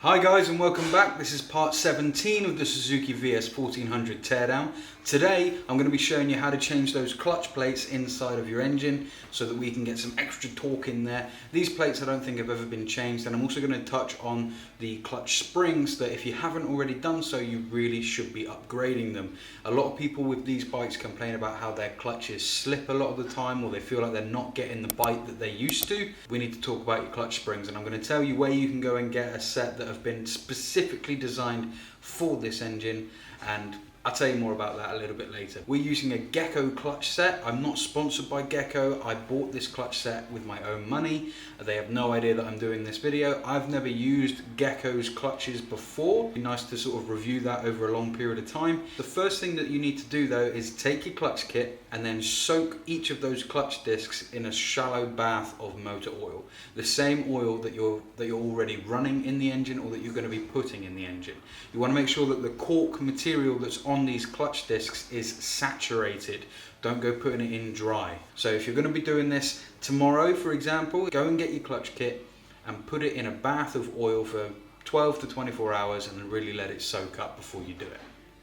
Hi guys and welcome back. This is part 17 of the Suzuki VS1400 teardown. Today I'm going to be showing you how to change those clutch plates inside of your engine so that we can get some extra torque in there. These plates I don't think have ever been changed, and I'm also going to touch on the clutch springs that if you haven't already done so, you really should be upgrading them. A lot of people with these bikes complain about how their clutches slip a lot of the time, or they feel like they're not getting the bite that they used to. We need to talk about your clutch springs, and I'm going to tell you where you can go and get a set that have been specifically designed for this engine, and I'll tell you more about that a little bit later. We're using a GECKO clutch set. I'm not sponsored by GECKO. I bought this clutch set with my own money. They have no idea that I'm doing this video. I've never used GECKO's clutches before. It'd be nice to sort of review that over a long period of time. The first thing that you need to do though is take your clutch kit and then soak each of those clutch discs in a shallow bath of motor oil. The same oil that you're already running in the engine or that you're going to be putting in the engine. You want to make sure that the cork material that's on these clutch discs is saturated. Don't go putting it in dry. So if you're going to be doing this tomorrow, for example, go and get your clutch kit and put it in a bath of oil for 12 to 24 hours and really let it soak up before you do it.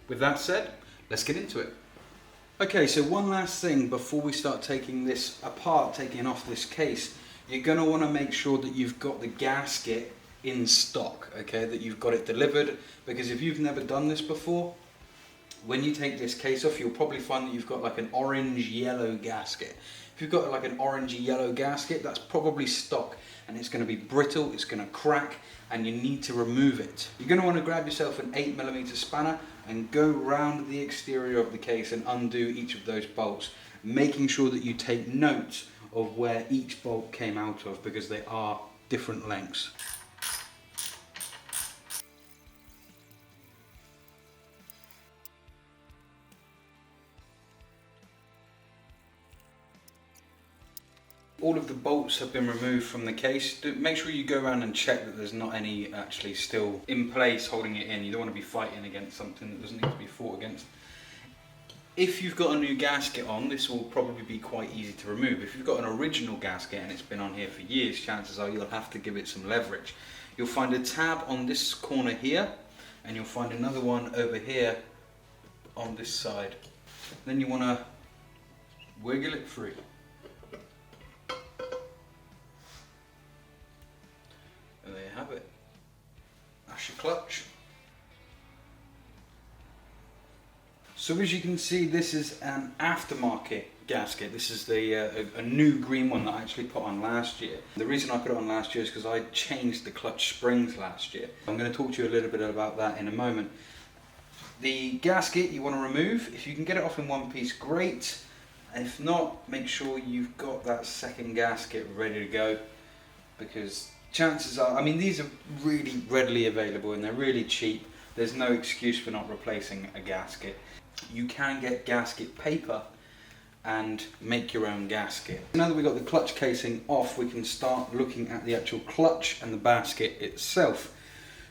With that said, let's get into it. Okay, so one last thing before we start taking this apart, taking off this case, you're going to want to make sure that you've got the gasket in stock, okay, that you've got it delivered, because if you've never done this before, when you take this case off, you'll probably find that you've got like an orange-yellow gasket. If you've got like an orangey-yellow gasket, that's probably stock, and it's going to be brittle, it's going to crack, and you need to remove it. You're going to want to grab yourself an 8mm spanner and go round the exterior of the case and undo each of those bolts, making sure that you take note of where each bolt came out of, because they are different lengths. All of the bolts have been removed from the case. Make sure you go around and check that there's not any actually still in place holding it in. You don't want to be fighting against something that doesn't need to be fought against. If you've got a new gasket on, this will probably be quite easy to remove. If you've got an original gasket and it's been on here for years, chances are you'll have to give it some leverage. You'll find a tab on this corner here, and you'll find another one over here on this side. Then you want to wiggle it free. And there you have it. That's your clutch. So as you can see, this is an aftermarket gasket. This is a new green one that I actually put on last year. The reason I put it on last year is because I changed the clutch springs last year. I'm going to talk to you a little bit about that in a moment. The gasket you want to remove. If you can get it off in one piece, great. If not, make sure you've got that second gasket ready to go, because chances are, I mean, these are really readily available and they're really cheap. There's no excuse for not replacing a gasket. You can get gasket paper and make your own gasket. Now that we've got the clutch casing off, we can start looking at the actual clutch and the basket itself.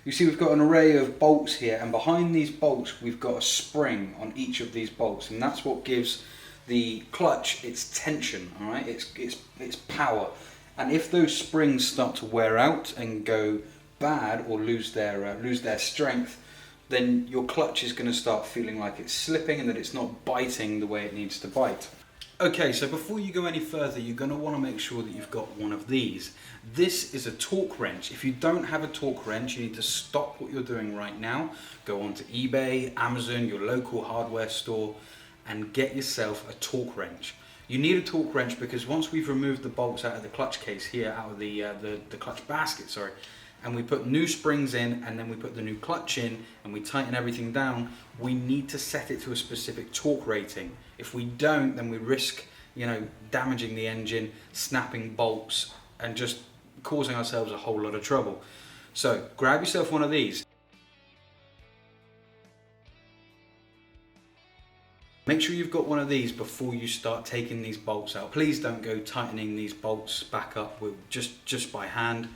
You see we've got an array of bolts here, and behind these bolts we've got a spring on each of these bolts, and that's what gives the clutch its tension, all right? It's power. And if those springs start to wear out and go bad or lose their strength, then your clutch is going to start feeling like it's slipping and that it's not biting the way it needs to bite. Okay, so before you go any further, you're going to want to make sure that you've got one of these. This is a torque wrench. If you don't have a torque wrench, you need to stop what you're doing right now. Go onto eBay, Amazon, your local hardware store, and get yourself a torque wrench. You need a torque wrench because once we've removed the bolts out of the clutch case here, out of the clutch basket, sorry, and we put new springs in, and then we put the new clutch in, and we tighten everything down, we need to set it to a specific torque rating. If we don't, then we risk, damaging the engine, snapping bolts, and just causing ourselves a whole lot of trouble. So grab yourself one of these. Make sure you've got one of these before you start taking these bolts out. Please don't go tightening these bolts back up with just by hand.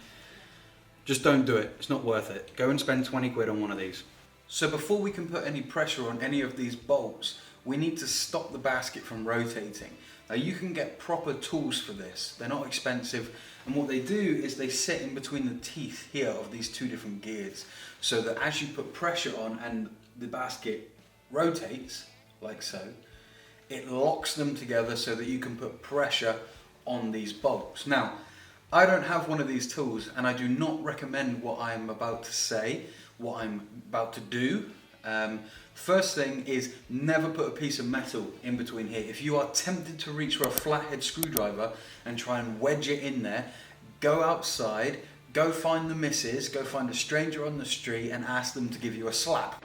Just don't do it. It's not worth it. Go and spend 20 quid on one of these. So before we can put any pressure on any of these bolts, we need to stop the basket from rotating. Now you can get proper tools for this. They're not expensive, and what they do is they sit in between the teeth here of these two different gears, so that as you put pressure on and the basket rotates, like so, it locks them together so that you can put pressure on these bolts. Now, I don't have one of these tools, and I do not recommend what I'm about to say, what I'm about to do. First thing is, never put a piece of metal in between here. If you are tempted to reach for a flathead screwdriver and try and wedge it in there, go outside, go find the missus, go find a stranger on the street and ask them to give you a slap.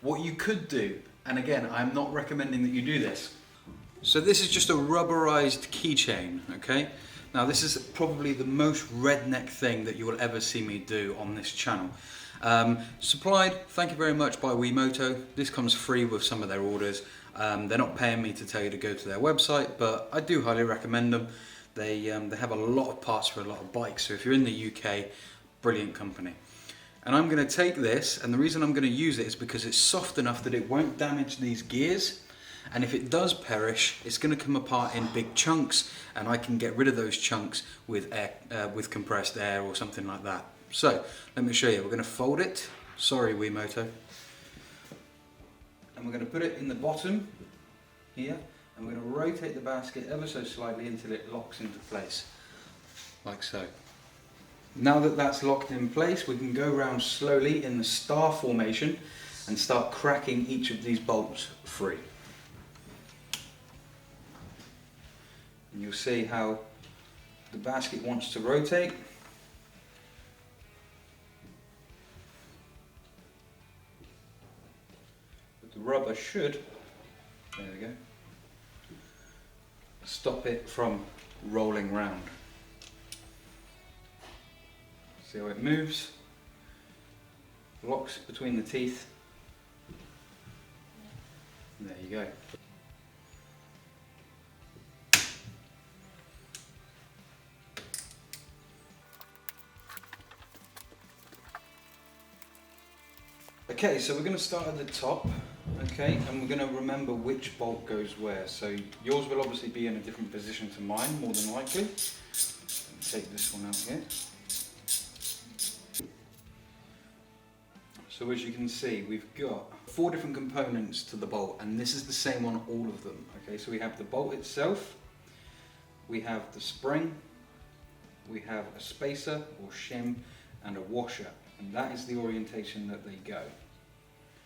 What you could do, and again, I'm not recommending that you do this. So this is just a rubberized keychain, okay? Now this is probably the most redneck thing that you will ever see me do on this channel. Supplied, thank you very much, by Moto. This comes free with some of their orders. They're not paying me to tell you to go to their website, but I do highly recommend them. They have a lot of parts for a lot of bikes, so if you're in the UK, brilliant company. And I'm going to take this, and the reason I'm going to use it is because it's soft enough that it won't damage these gears, and if it does perish, it's going to come apart in big chunks, and I can get rid of those chunks with with compressed air or something like that. So let me show you. We're going to fold it. Sorry, Moto. And we're going to put it in the bottom here, and we're going to rotate the basket ever so slightly until it locks into place, like so. Now that that's locked in place, we can go around slowly in the star formation and start cracking each of these bolts free. And you'll see how the basket wants to rotate. But the rubber should, there we go, stop it from rolling round. See how it moves, locks between the teeth, and there you go. Okay, so we're going to start at the top, okay, and we're going to remember which bolt goes where. So yours will obviously be in a different position to mine, more than likely. Take this one out here. So as you can see, we've got 4 different components to the bolt, and this is the same on all of them. Okay, so we have the bolt itself, we have the spring, we have a spacer or shim, and a washer, and that is the orientation that they go.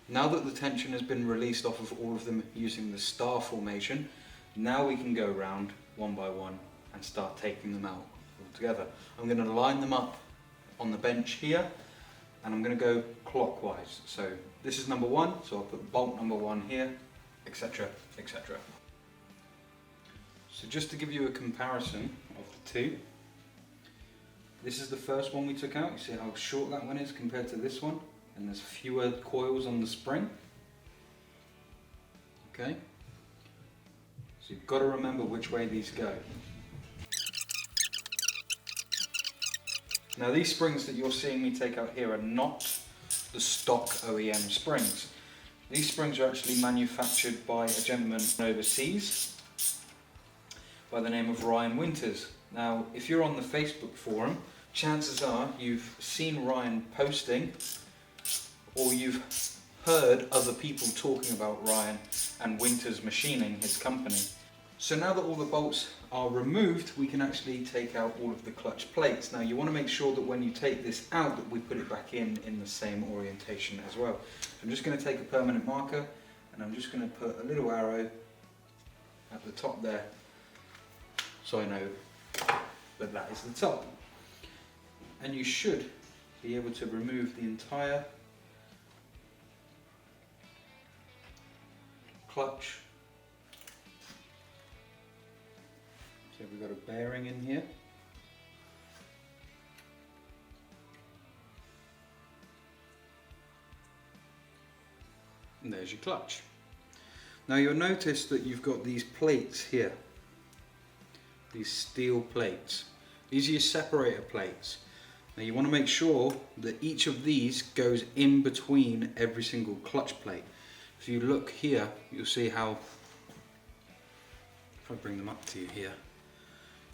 Now that the tension has been released off of all of them using the star formation, now we can go around one by one and start taking them out all together. I'm going to line them up on the bench here, and I'm going to go clockwise. So this is number 1, so I'll put bolt number 1 here, etc, etc. So just to give you a comparison of the two, this is the first one we took out. You see how short that one is compared to this one, and there's fewer coils on the spring. Okay, so you've got to remember which way these go. Now these springs that you're seeing me take out here are not the stock OEM springs. These springs are actually manufactured by a gentleman overseas by the name of Ryan Winters. Now if you're on the Facebook forum, chances are you've seen Ryan posting, or you've heard other people talking about Ryan and Winters Machining, his company. So now that all the bolts are removed, we can actually take out all of the clutch plates. Now you want to make sure that when you take this out that we put it back in the same orientation as well. So I'm just going to take a permanent marker, and I'm just going to put a little arrow at the top there, so I know that that is the top. And you should be able to remove the entire clutch. So we've got a bearing in here. And there's your clutch. Now you'll notice that you've got these plates here, these steel plates. These are your separator plates. Now you want to make sure that each of these goes in between every single clutch plate. If you look here, you'll see how if I bring them up to you here,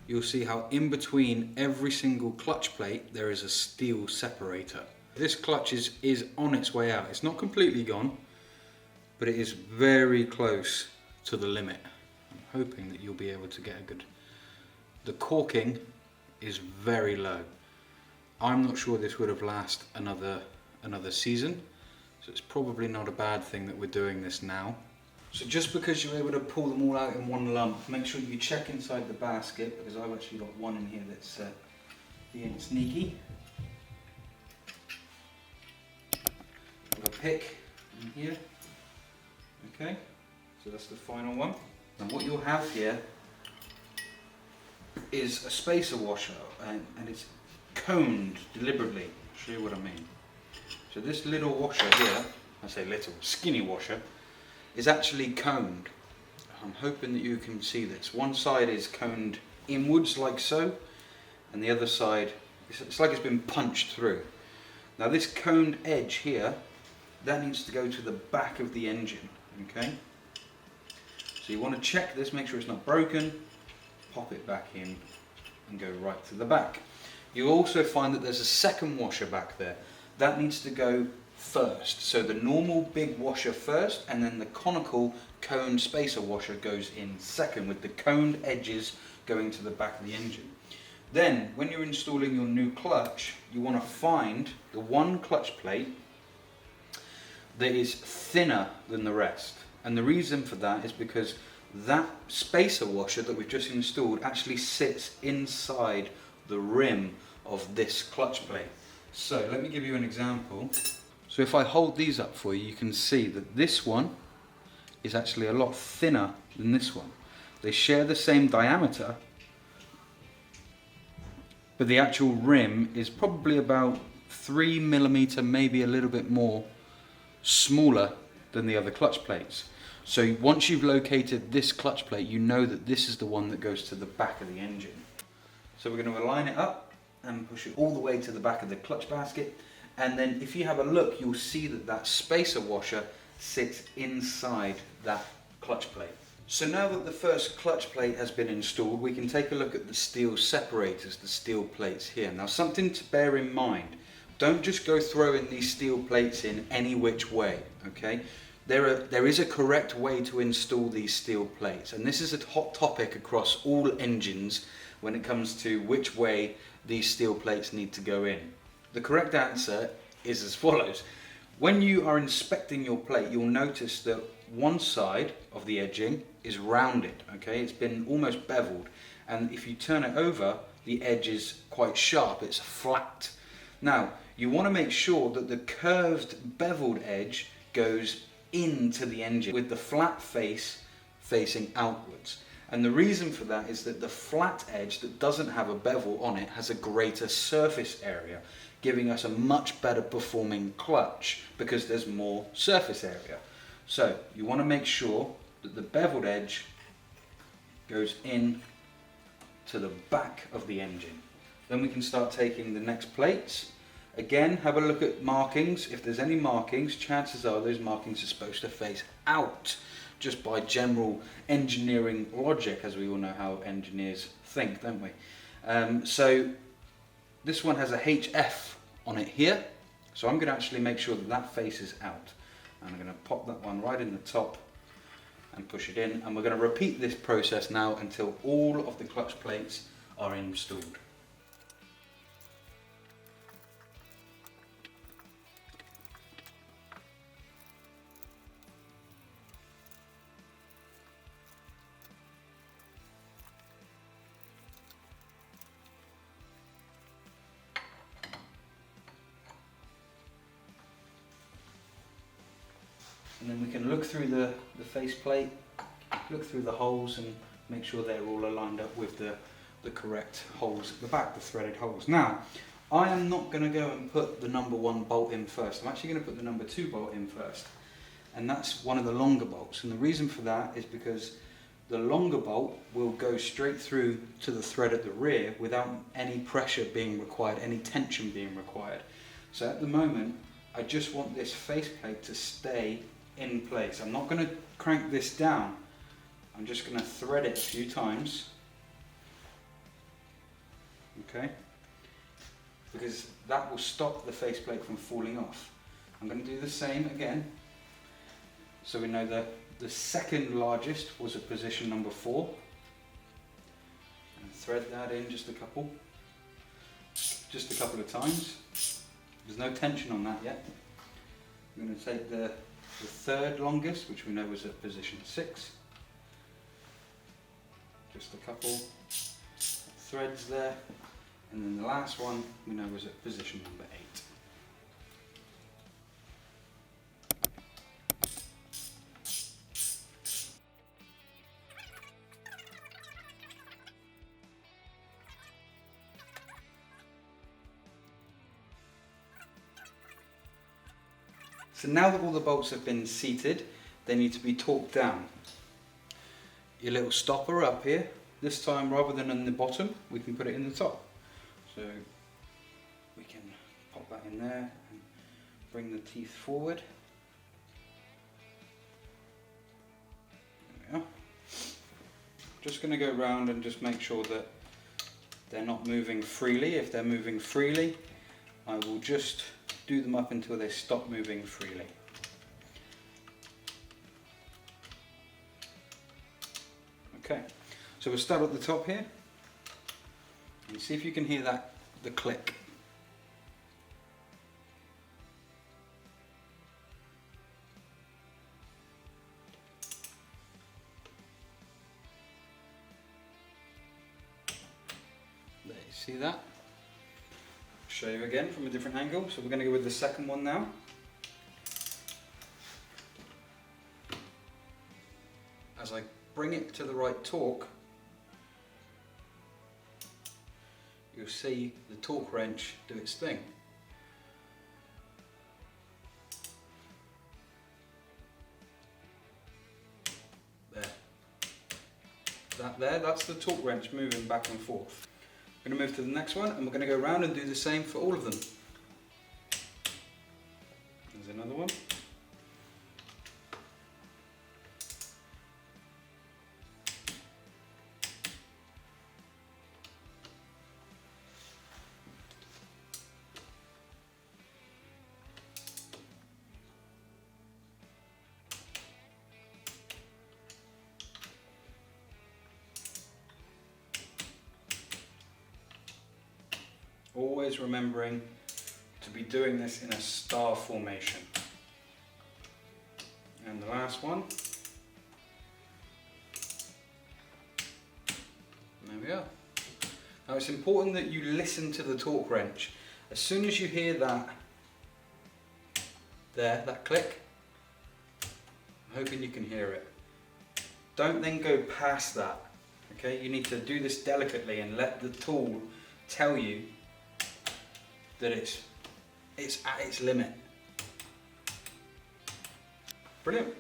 you'll see how in between every single clutch plate there is a steel separator. This clutch is on its way out. It's not completely gone, but it is very close to the limit. I'm hoping that you'll be able to get a good... The corking is very low. I'm not sure this would have lasted another season, so it's probably not a bad thing that we're doing this now. So just because you're able to pull them all out in one lump, make sure you check inside the basket, because I've actually got one in here that's being sneaky. Got a pick in here. Okay, so that's the final one. And what you'll have here is a spacer washer, and it's coned deliberately. I'll show you what I mean. So this little washer here, I say little, skinny washer, is actually coned. I'm hoping that you can see this. One side is coned inwards like so, and the other side, it's like it's been punched through. Now this coned edge here, that needs to go to the back of the engine, okay? So you want to check this, make sure it's not broken, pop it back in and go right to the back. You'll also find that there's a second washer back there. That needs to go first. So the normal big washer first, and then the conical coned spacer washer goes in second, with the coned edges going to the back of the engine. Then when you're installing your new clutch, you want to find the one clutch plate that is thinner than the rest. And the reason for that is because that spacer washer that we've just installed actually sits inside the rim of this clutch plate. So let me give you an example. So if I hold these up for you, you can see that this one is actually a lot thinner than this one. They share the same diameter, but the actual rim is probably about 3 millimeter, maybe a little bit more, smaller than the other clutch plates. So once you've located this clutch plate, you know that this is the one that goes to the back of the engine. So we're going to align it up and push it all the way to the back of the clutch basket. And then if you have a look, you'll see that that spacer washer sits inside that clutch plate. So now that the first clutch plate has been installed, we can take a look at the steel separators, the steel plates here. Now something to bear in mind, don't just go throwing these steel plates in any which way, okay? There is a correct way to install these steel plates, and this is a hot topic across all engines when it comes to which way these steel plates need to go in. The correct answer is as follows. When you are inspecting your plate, you'll notice that one side of the edging is rounded, okay? It's been almost beveled, and if you turn it over, the edge is quite sharp, it's flat. Now, you want to make sure that the curved beveled edge goes into the engine with the flat face facing outwards. And the reason for that is that the flat edge that doesn't have a bevel on it has a greater surface area, giving us a much better performing clutch because there's more surface area. So you want to make sure that the beveled edge goes in to the back of the engine. Then we can start taking the next plates. Again, have a look at markings. If there's any markings, chances are those markings are supposed to face out, just by general engineering logic, as we all know how engineers think, don't we? So this one has a HF on it here, so I'm going to actually make sure that that faces out. And I'm going to pop that one right in the top and push it in, and we're going to repeat this process now until all of the clutch plates are installed. And then we can look through the faceplate, look through the holes and make sure they're all aligned up with the correct holes at the back, the threaded holes. Now, I am not going to go and put the number 1 bolt in first. I'm actually going to put the number 2 bolt in first. And that's one of the longer bolts. And the reason for that is because the longer bolt will go straight through to the thread at the rear without any pressure being required, any tension being required. So at the moment, I just want this faceplate to stay in place. I'm not going to crank this down I'm just going to thread it a few times, okay, because that will stop the faceplate from falling off. I'm going to do the same again, so we know that the second largest was at position number 4, and thread that in just a couple of times. There's no tension on that yet. I'm going to take the third longest, which we know was at position 6. Just a couple threads there, and then the last one we know was at position number 8. So now that all the bolts have been seated, they need to be torqued down. Your little stopper up here, this time rather than in the bottom, we can put it in the top. So we can pop that in there and bring the teeth forward. There we are. Just going to go around and just make sure that they're not moving freely. If they're moving freely, I will just do them up until they stop moving freely. Okay, so we'll start at the top here and see if you can hear the click. There, you see that? Show you again from a different angle. So we're going to go with the second one now. As I bring it to the right torque, you'll see the torque wrench do its thing. There. That's the torque wrench moving back and forth. We're going to move to the next one, and we're going to go around and do the same for all of them. There's another one. Always remembering to be doing this in a star formation. And the last one. There we are. Now it's important that you listen to the torque wrench. As soon as you hear that click, I'm hoping you can hear it. Don't then go past that. Okay, you need to do this delicately and let the tool tell you that it's at its limit. Brilliant.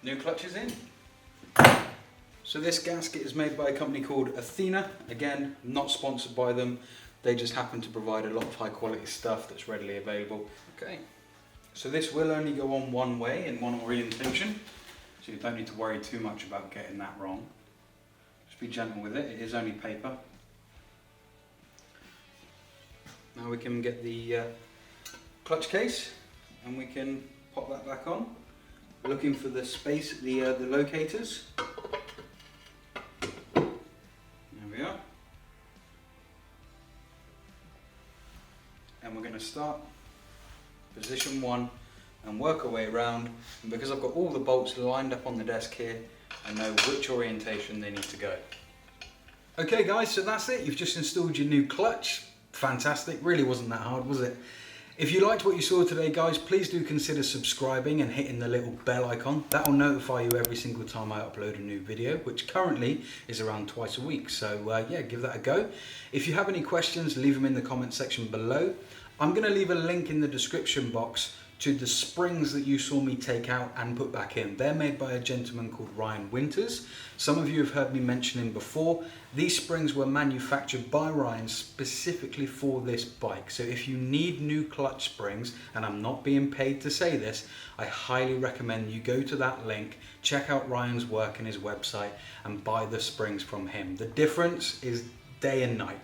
New clutch is in. So this gasket is made by a company called Athena. Again, not sponsored by them. They just happen to provide a lot of high quality stuff that's readily available. Okay. So this will only go on one way in one orientation. So you don't need to worry too much about getting that wrong. Just be gentle with it. It is only paper. Now we can get the clutch case and we can pop that back on. We're looking for the space, the locators. There we are. And we're going to start position 1 and work our way around. And because I've got all the bolts lined up on the desk here, I know which orientation they need to go. Okay guys, so that's it. You've just installed your new clutch. Fantastic, really wasn't that hard, was it? If you liked what you saw today guys, please do consider subscribing and hitting the little bell icon. That will notify you every single time I upload a new video, which currently is around twice a week. So yeah, give that a go. If you have any questions, leave them in the comment section below. I'm going to leave a link in the description box to the springs that you saw me take out and put back in. They're made by a gentleman called Ryan Winters. Some of you have heard me mention him before. These springs were manufactured by Ryan specifically for this bike. So if you need new clutch springs, and I'm not being paid to say this, I highly recommend you go to that link, check out Ryan's work and his website, and buy the springs from him. The difference is day and night.